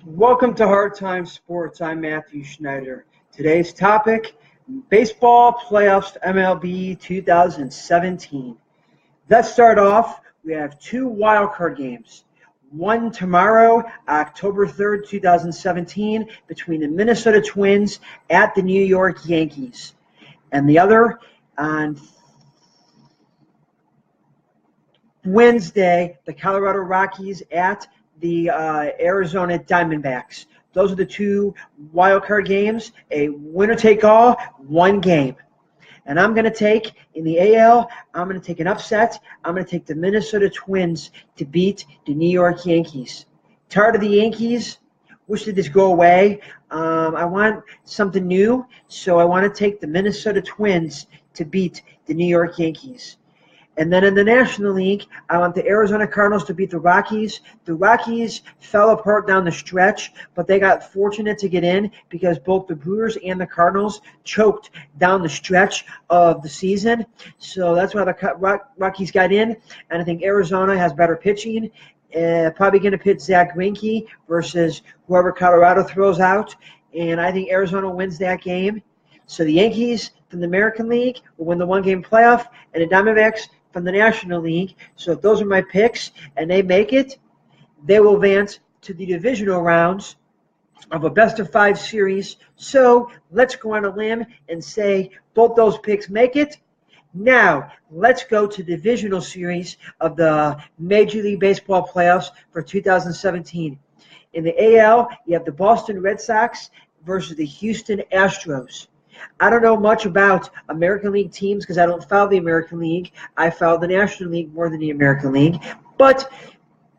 Welcome to Hard Time Sports. I'm Matthew Schneider. Today's topic, baseball playoffs MLB 2017. Let's start off. We have two wildcard games. One tomorrow, October 3rd, 2017, between the Minnesota Twins at the New York Yankees. And the other on Wednesday, the Colorado Rockies at the Arizona Diamondbacks. Those are the two wildcard games, a winner-take-all, one game. And I'm going to take, in the AL, I'm going to take an upset. I'm going to take the Minnesota Twins to beat the New York Yankees. Tired of the Yankees. Wish they just go away. I want something new, so I want to take the Minnesota Twins to beat the New York Yankees. And then in the National League, I want the Arizona Cardinals to beat the Rockies. The Rockies fell apart down the stretch, but they got fortunate to get in because both the Brewers and the Cardinals choked down the stretch of the season. So that's why the Rockies got in. And I think Arizona has better pitching. Probably going to pitch Zach Greinke versus whoever Colorado throws out. And I think Arizona wins that game. So the Yankees from the American League will win the one-game playoff, and the Diamondbacks from the National League. So if those are my picks and they make it, they will advance to the divisional rounds of a best-of-5 series. So let's go on a limb and say both those picks make it. Now, let's go to the divisional series of the Major League Baseball playoffs for 2017. In the AL, you have the Boston Red Sox versus the Houston Astros. I don't know much about American League teams because I don't follow the American League. I follow the National League more than the American League. But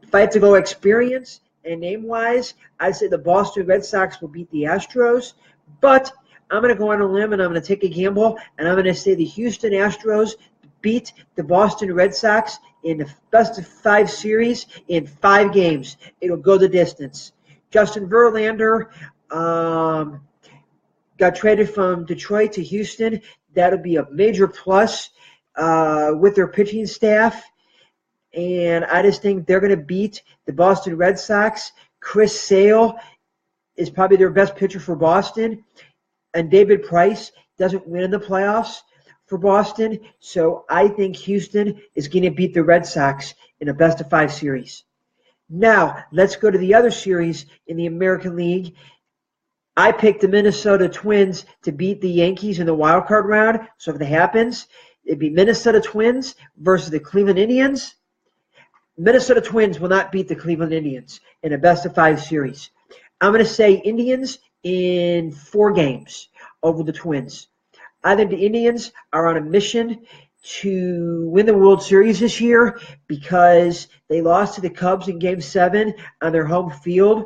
if I had to go experience and name-wise, I'd say the Boston Red Sox will beat the Astros. But I'm going to go on a limb and I'm going to take a gamble, and I'm going to say the Houston Astros beat the Boston Red Sox in the best-of-5 series in 5 games. It'll go the distance. Justin Verlander got traded from Detroit to Houston. That'll be a major plus with their pitching staff. And I just think they're going to beat the Boston Red Sox. Chris Sale is probably their best pitcher for Boston. And David Price doesn't win in the playoffs for Boston. So I think Houston is going to beat the Red Sox in a best-of-5 series. Now, let's go to the other series in the American League. I picked the Minnesota Twins to beat the Yankees in the wild card round. So if that happens, it'd be Minnesota Twins versus the Cleveland Indians. Minnesota Twins will not beat the Cleveland Indians in a best-of-5 series. I'm going to say Indians in 4 games over the Twins. I think the Indians are on a mission to win the World Series this year because they lost to the Cubs in Game 7 on their home field.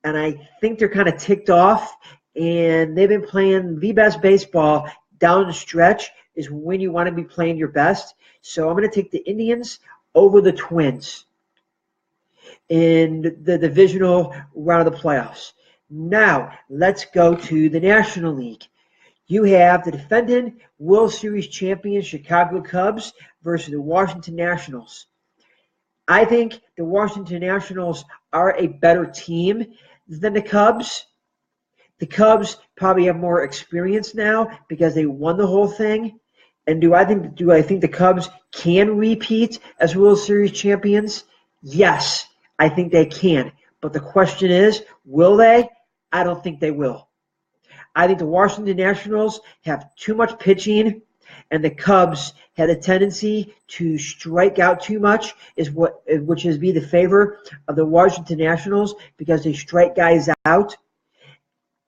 And I think they're kind of ticked off, and they've been playing the best baseball down the stretch is when you want to be playing your best. So I'm going to take the Indians over the Twins in the divisional round of the playoffs. Now, let's go to the National League. You have the defending World Series champion Chicago Cubs versus the Washington Nationals. I think the Washington Nationals are a better team than the Cubs. The Cubs probably have more experience now because they won the whole thing. And do I think the Cubs can repeat as World Series champions? Yes, I think they can. But the question is, will they? I don't think they will. I think the Washington Nationals have too much pitching, and the Cubs had a tendency to strike out too much, which is be the favor of the Washington Nationals because they strike guys out.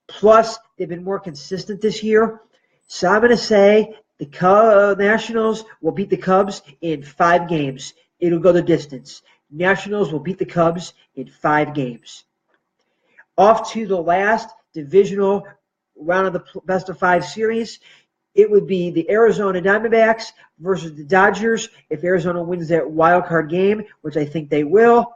Plus, they've been more consistent this year. So I'm going to say the Nationals will beat the Cubs in 5 games. It'll go the distance. Nationals will beat the Cubs in 5 games. Off to the last divisional round of the best-of-5 series. It would be the Arizona Diamondbacks versus the Dodgers if Arizona wins that wild card game, which I think they will.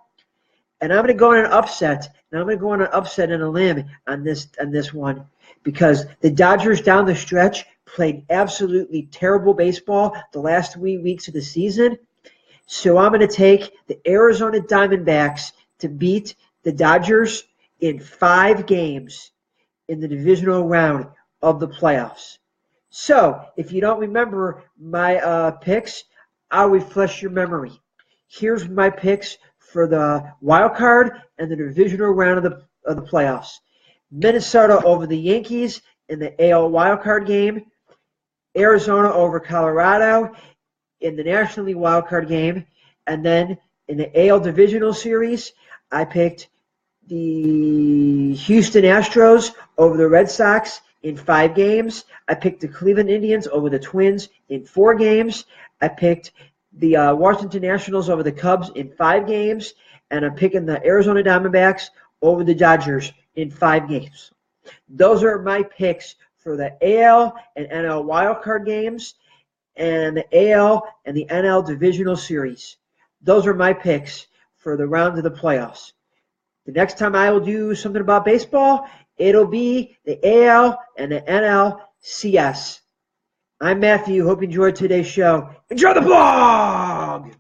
And I'm going to go on an upset, and I'm going to go on an upset and a limb on this one because the Dodgers down the stretch played absolutely terrible baseball the last 3 weeks of the season. So I'm going to take the Arizona Diamondbacks to beat the Dodgers in 5 games in the divisional round of the playoffs. So, if you don't remember my picks, I'll refresh your memory. Here's my picks for the wild card and the divisional round of the playoffs. Minnesota over the Yankees in the AL wild card game. Arizona over Colorado in the National League wild card game. And then in the AL divisional series, I picked the Houston Astros over the Red Sox in 5 games. I picked the Cleveland Indians over the Twins in 4 games. I picked the Washington Nationals over the Cubs in 5 games. And I'm picking the Arizona Diamondbacks over the Dodgers in 5 games. Those are my picks for the AL and NL wildcard games and the AL and the NL divisional series. Those are my picks for the round of the playoffs. The next time I will do something about baseball, it'll be the AL and the NLCS. I'm Matthew. Hope you enjoyed today's show. Enjoy the blog!